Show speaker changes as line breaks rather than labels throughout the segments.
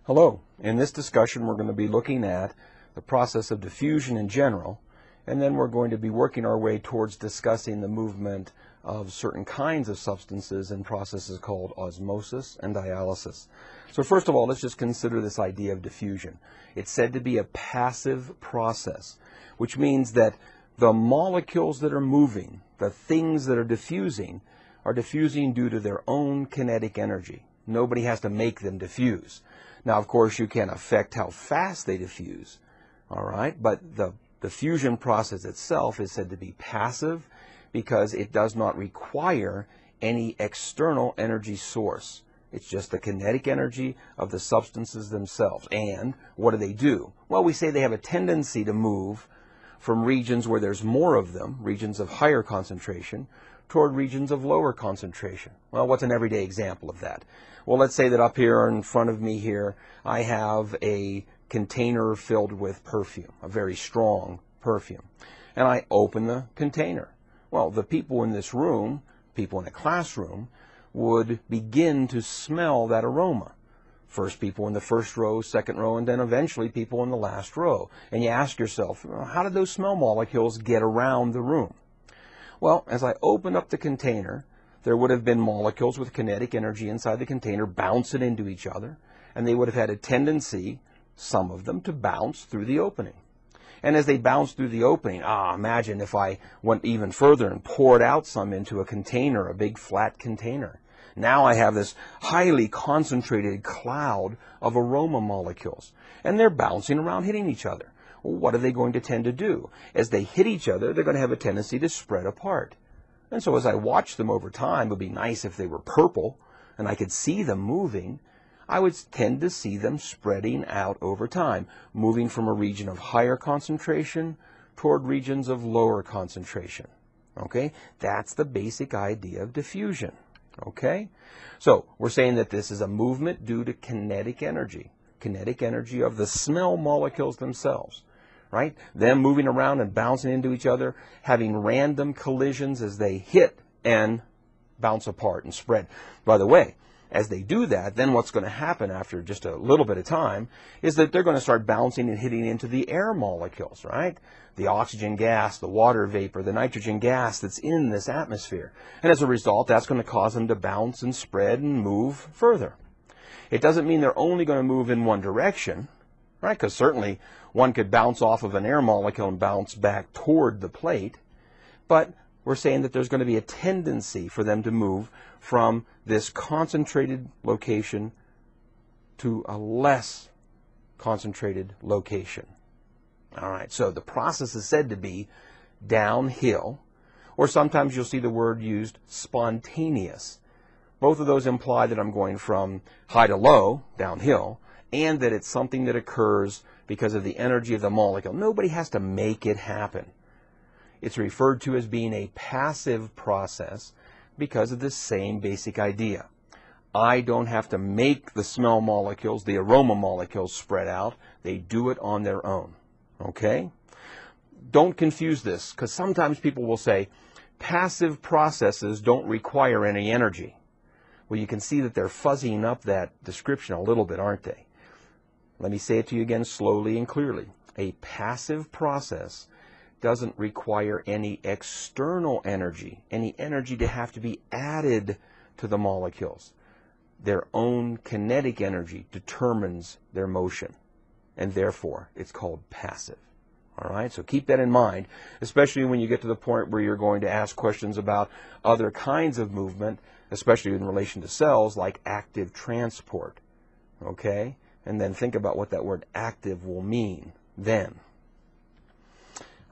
Hello. In this discussion we're going to be looking at the process of diffusion in general, and then we're going to be working our way towards discussing the movement of certain kinds of substances in processes called osmosis and dialysis. So first of all, let's just consider this idea of diffusion. It's said to be a passive process, which means that the molecules that are moving, the things that are diffusing due to their own kinetic energy. Nobody has to make them diffuse. Now, of course, you can affect how fast they diffuse, all right? But the diffusion process itself is said to be passive because it does not require any external energy source. It's just the kinetic energy of the substances themselves. And what do? Well, we say they have a tendency to move from regions where there's more of them, regions of higher concentration, toward regions of lower concentration. Well, what's an everyday example of that? Well, let's say that up here in front of me here, I have a container filled with perfume, a very strong perfume. And I open the container. Well, the people in this room, people in a classroom, would begin to smell that aroma. First people in the first row, second row, and then eventually people in the last row. And you ask yourself, how did those smell molecules get around the room? Well, as I opened up the container, there would have been molecules with kinetic energy inside the container bouncing into each other, and they would have had a tendency, some of them, to bounce through the opening. And as they bounced through the opening, imagine if I went even further and poured out some into a container, a big flat container. Now I have this highly concentrated cloud of aroma molecules, and they're bouncing around hitting each other. Well, what are they going to tend to do? As they hit each other, they're going to have a tendency to spread apart. And so as I watch them over time, it would be nice if they were purple and I could see them moving. I would tend to see them spreading out over time, moving from a region of higher concentration toward regions of lower concentration. Okay? That's the basic idea of diffusion. Okay? So we're saying that this is a movement due to kinetic energy of the smell molecules themselves. Right? Them moving around and bouncing into each other, having random collisions as they hit and bounce apart and spread. By the way, as they do that, then what's going to happen after just a little bit of time is that they're going to start bouncing and hitting into the air molecules, right? The oxygen gas, the water vapor, the nitrogen gas that's in this atmosphere. And as a result, that's going to cause them to bounce and spread and move further. It doesn't mean they're only going to move in one direction, right? Because certainly one could bounce off of an air molecule and bounce back toward the plate. But we're saying that there's going to be a tendency for them to move from this concentrated location to a less concentrated location. All right, so the process is said to be downhill, or sometimes you'll see the word used spontaneous. Both of those imply that I'm going from high to low, downhill, and that it's something that occurs because of the energy of the molecule. Nobody has to make it happen. It's referred to as being a passive process because of the same basic idea. I don't have to make the smell molecules, the aroma molecules spread out. They do it on their own. Okay? Don't confuse this, because sometimes people will say passive processes don't require any energy. Well, you can see that they're fuzzying up that description a little bit, aren't they? Let me say it to you again slowly and clearly. A passive process doesn't require any external energy, any energy to have to be added to the molecules. Their own kinetic energy determines their motion, and therefore it's called passive. All right, so keep that in mind, especially when you get to the point where you're going to ask questions about other kinds of movement, especially in relation to cells, like active transport. Okay? And then think about what that word active will mean then.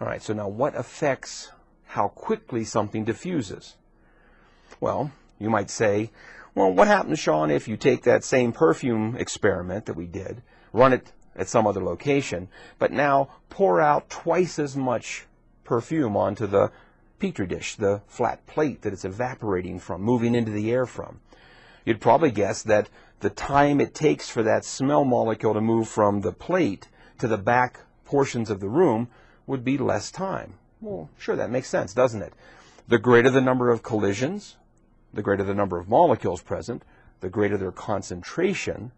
All right, so now what affects how quickly something diffuses? Well, you might say, well, what happens, Sean, if you take that same perfume experiment that we did, run it at some other location, but now pour out twice as much perfume onto the petri dish, the flat plate that it's evaporating from, moving into the air from? You'd probably guess that the time it takes for that smell molecule to move from the plate to the back portions of the room would be less time. Well, sure, that makes sense, doesn't it? The greater the number of collisions, the greater the number of molecules present, the greater their concentration,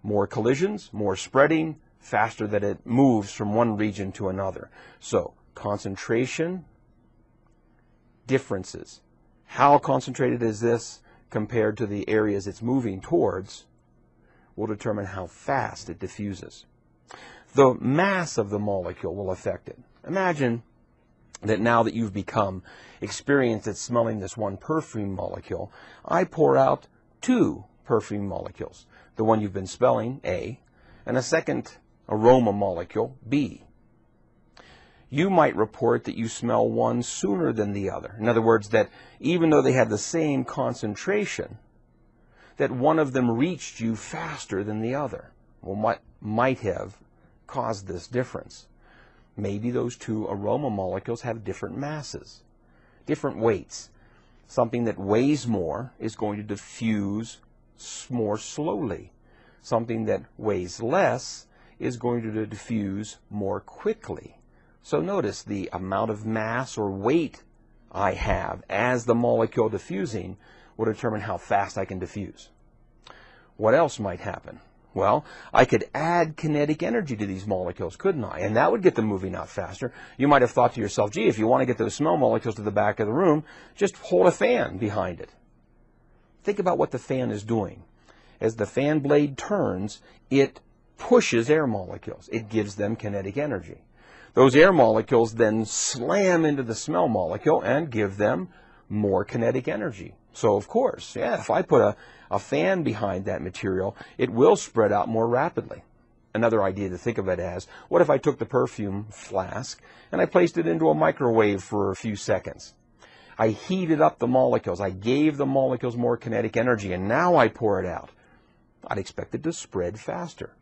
More collisions, more spreading, faster that it moves from one region to another. So concentration differences. How concentrated is this compared to the areas it's moving towards will determine how fast it diffuses. The mass of the molecule will affect it. Imagine that now that you've become experienced at smelling this one perfume molecule, I pour out 2 perfume molecules. The one you've been smelling, A, and a second aroma molecule, B. You might report that you smell one sooner than the other. In other words, that even though they had the same concentration, that one of them reached you faster than the other. Well, what might have caused this difference? Maybe those 2 aroma molecules have different masses, different weights. Something that weighs more is going to diffuse more slowly. Something that weighs less is going to diffuse more quickly. So notice the amount of mass or weight I have as the molecule diffusing will determine how fast I can diffuse. What else might happen? Well, I could add kinetic energy to these molecules, couldn't I? And that would get them moving out faster. You might have thought to yourself, gee, if you want to get those smell molecules to the back of the room, just hold a fan behind it. Think about what the fan is doing. As the fan blade turns, it pushes air molecules. It gives them kinetic energy. Those air molecules then slam into the smell molecule and give them more kinetic energy. So, of course, yeah, if I put a fan behind that material, it will spread out more rapidly. Another idea to think of it as, what if I took the perfume flask and I placed it into a microwave for a few seconds? I heated up the molecules. I gave the molecules more kinetic energy, and now I pour it out. I'd expect it to spread faster.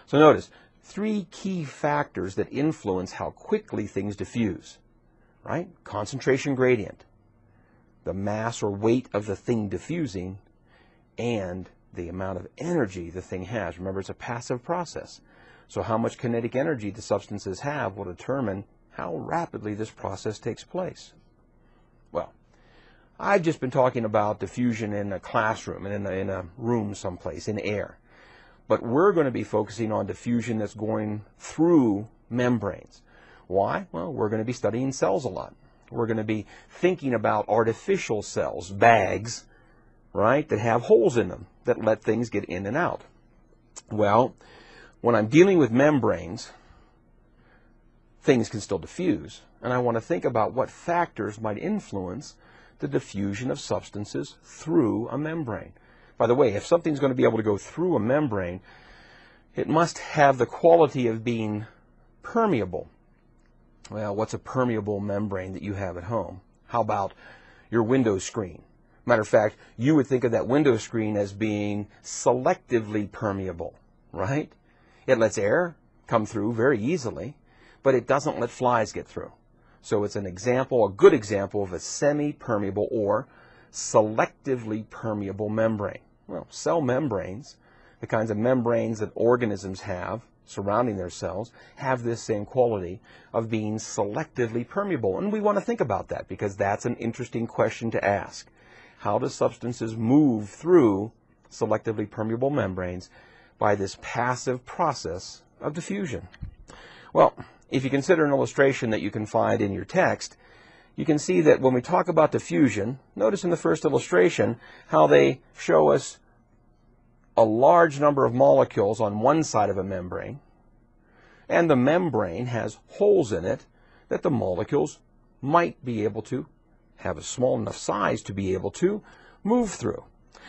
So notice, 3 key factors that influence how quickly things diffuse, right? Concentration gradient, the mass or weight of the thing diffusing, and the amount of energy the thing has. Remember, it's a passive process. So how much kinetic energy the substances have will determine how rapidly this process takes place. Well, I've just been talking about diffusion in a classroom and in a room someplace, in air. But we're going to be focusing on diffusion that's going through membranes. Why? Well, we're going to be studying cells a lot. We're going to be thinking about artificial cells, bags, right, that have holes in them that let things get in and out. Well, when I'm dealing with membranes, things can still diffuse, and I want to think about what factors might influence the diffusion of substances through a membrane. By the way, if something's going to be able to go through a membrane, it must have the quality of being permeable. Well, what's a permeable membrane that you have at home? How about your window screen? Matter of fact, you would think of that window screen as being selectively permeable, right? It lets air come through very easily, but it doesn't let flies get through. So it's an example, a good example of a semi-permeable or selectively permeable membrane. Well, cell membranes, the kinds of membranes that organisms have surrounding their cells, have this same quality of being selectively permeable. And we want to think about that because that's an interesting question to ask. How do substances move through selectively permeable membranes by this passive process of diffusion? Well, if you consider an illustration that you can find in your text, you can see that when we talk about diffusion, notice in the first illustration how they show us a large number of molecules on one side of a membrane, and the membrane has holes in it that the molecules might be able to have a small enough size to be able to move through.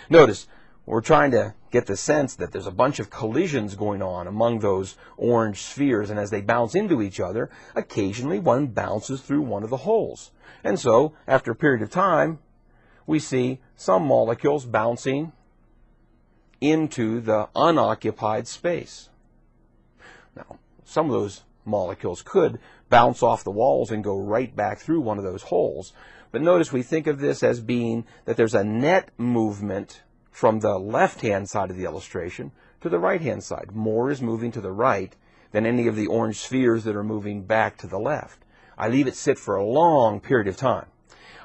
Notice, we're trying to get the sense that there's a bunch of collisions going on among those orange spheres, and as they bounce into each other, occasionally one bounces through one of the holes. And so, after a period of time, we see some molecules bouncing into the unoccupied space. Now, some of those molecules could bounce off the walls and go right back through one of those holes. But notice we think of this as being that there's a net movement from the left-hand side of the illustration to the right-hand side. More is moving to the right than any of the orange spheres that are moving back to the left. I leave it sit for a long period of time.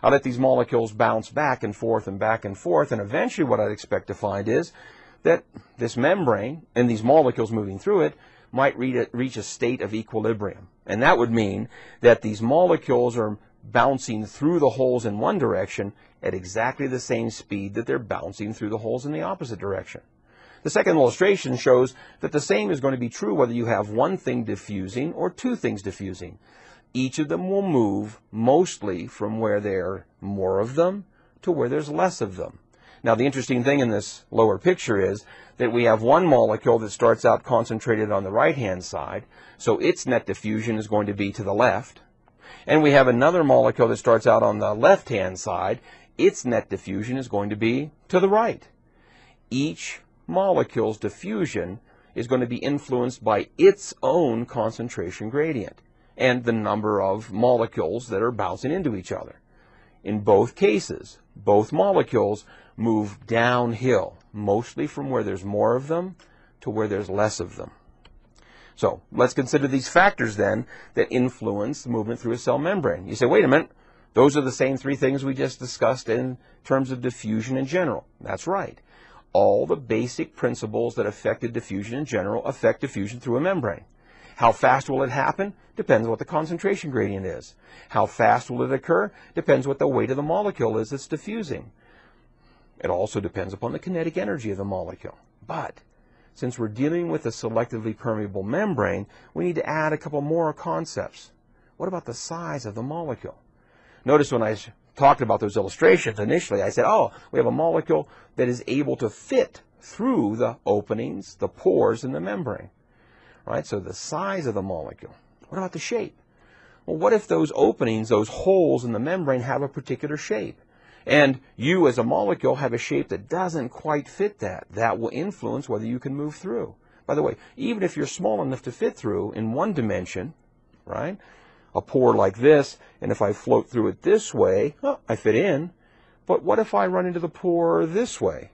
I let these molecules bounce back and forth, and eventually what I'd expect to find is that this membrane and these molecules moving through it might reach a state of equilibrium. And that would mean that these molecules are bouncing through the holes in one direction at exactly the same speed that they're bouncing through the holes in the opposite direction. The second illustration shows that the same is going to be true whether you have one thing diffusing or two things diffusing. Each of them will move mostly from where there are more of them to where there's less of them. Now, the interesting thing in this lower picture is that we have one molecule that starts out concentrated on the right-hand side, so its net diffusion is going to be to the left. And we have another molecule that starts out on the left-hand side. Its net diffusion is going to be to the right. Each molecule's diffusion is going to be influenced by its own concentration gradient and the number of molecules that are bouncing into each other. In both cases, both molecules move downhill, mostly from where there's more of them to where there's less of them. So let's consider these factors then that influence the movement through a cell membrane. You say, wait a minute, those are the same three things we just discussed in terms of diffusion in general. That's right. All the basic principles that affected diffusion in general affect diffusion through a membrane. How fast will it happen? Depends what the concentration gradient is. How fast will it occur? Depends what the weight of the molecule is that's diffusing. It also depends upon the kinetic energy of the molecule. But since we're dealing with a selectively permeable membrane, we need to add a couple more concepts. What about the size of the molecule? Notice when I talked about those illustrations initially, I said, oh, we have a molecule that is able to fit through the openings, the pores in the membrane. Right? So the size of the molecule. What about the shape? Well, what if those openings, those holes in the membrane have a particular shape? And you as a molecule have a shape that doesn't quite fit that. That will influence whether you can move through. By the way, even if you're small enough to fit through in one dimension, right? A pore like this, and if I float through it this way, oh, I fit in. But what if I run into the pore this way?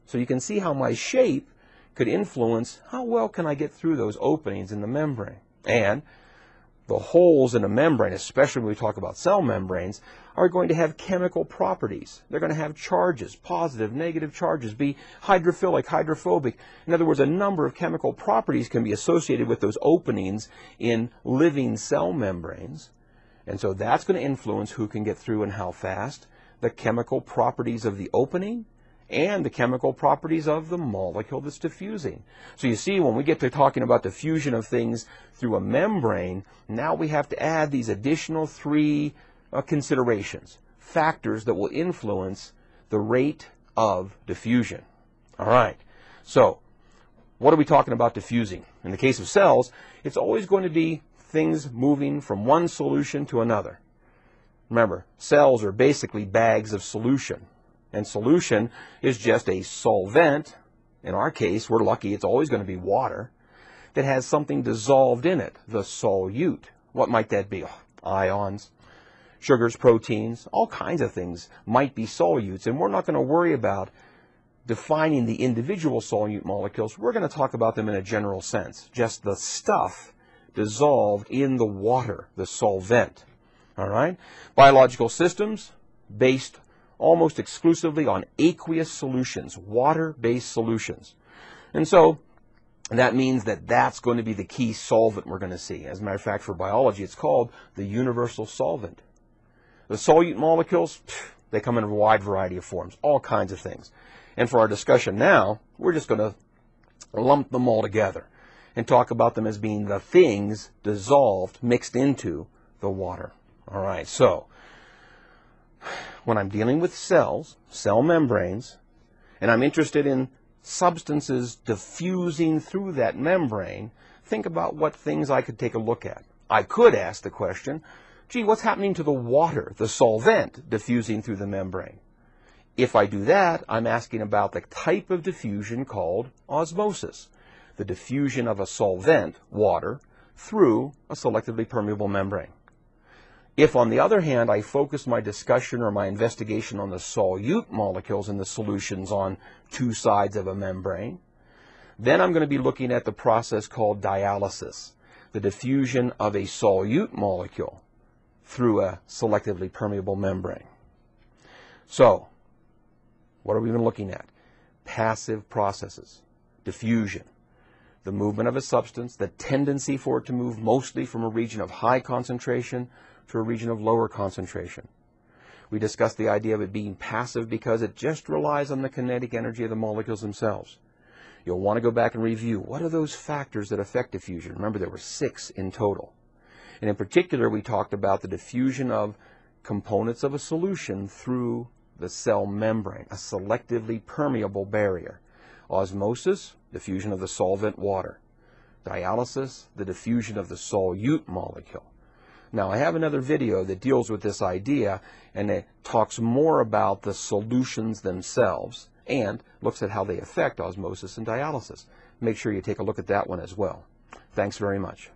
So you can see how my shape could influence how well can I get through those openings in the membrane. And the holes in a membrane, especially when we talk about cell membranes, are going to have chemical properties. They're going to have charges, positive, negative charges, be hydrophilic, hydrophobic. In other words, a number of chemical properties can be associated with those openings in living cell membranes. And so that's going to influence who can get through and how fast. The chemical properties of the opening and the chemical properties of the molecule that's diffusing. So you see, when we get to talking about diffusion of things through a membrane, now we have to add these additional three considerations, factors that will influence the rate of diffusion. All right, so what are we talking about diffusing? In the case of cells, it's always going to be things moving from one solution to another. Remember, cells are basically bags of solution. And solution is just a solvent. In our case, we're lucky it's always going to be water that has something dissolved in it, the solute. What might that be? Ions, sugars, proteins, all kinds of things might be solutes. And we're not going to worry about defining the individual solute molecules. We're going to talk about them in a general sense, just the stuff dissolved in the water, the solvent. All right? Biological systems based almost exclusively on aqueous solutions, water-based solutions. And so that means that that's going to be the key solvent we're going to see. As a matter of fact, for biology, it's called the universal solvent. The solute molecules, they come in a wide variety of forms, all kinds of things. And for our discussion now, we're just going to lump them all together and talk about them as being the things dissolved, mixed into the water. All right, so when I'm dealing with cells, cell membranes, and I'm interested in substances diffusing through that membrane, think about what things I could take a look at. I could ask the question, gee, what's happening to the water, the solvent, diffusing through the membrane? If I do that, I'm asking about the type of diffusion called osmosis, the diffusion of a solvent, water, through a selectively permeable membrane. If, on the other hand, I focus my discussion or my investigation on the solute molecules in the solutions on two sides of a membrane, then I'm going to be looking at the process called dialysis, the diffusion of a solute molecule through a selectively permeable membrane. So, what are we even looking at? passive processes. Diffusion, the movement of a substance, the tendency for it to move mostly from a region of high concentration to a region of lower concentration. We discussed the idea of it being passive because it just relies on the kinetic energy of the molecules themselves. You'll want to go back and review what are those factors that affect diffusion. Remember, there were 6 in total. And in particular, we talked about the diffusion of components of a solution through the cell membrane, a selectively permeable barrier. Osmosis, diffusion of the solvent water. Dialysis, the diffusion of the solute molecule. Now, I have another video that deals with this idea, and it talks more about the solutions themselves and looks at how they affect osmosis and dialysis. Make sure you take a look at that one as well. Thanks very much.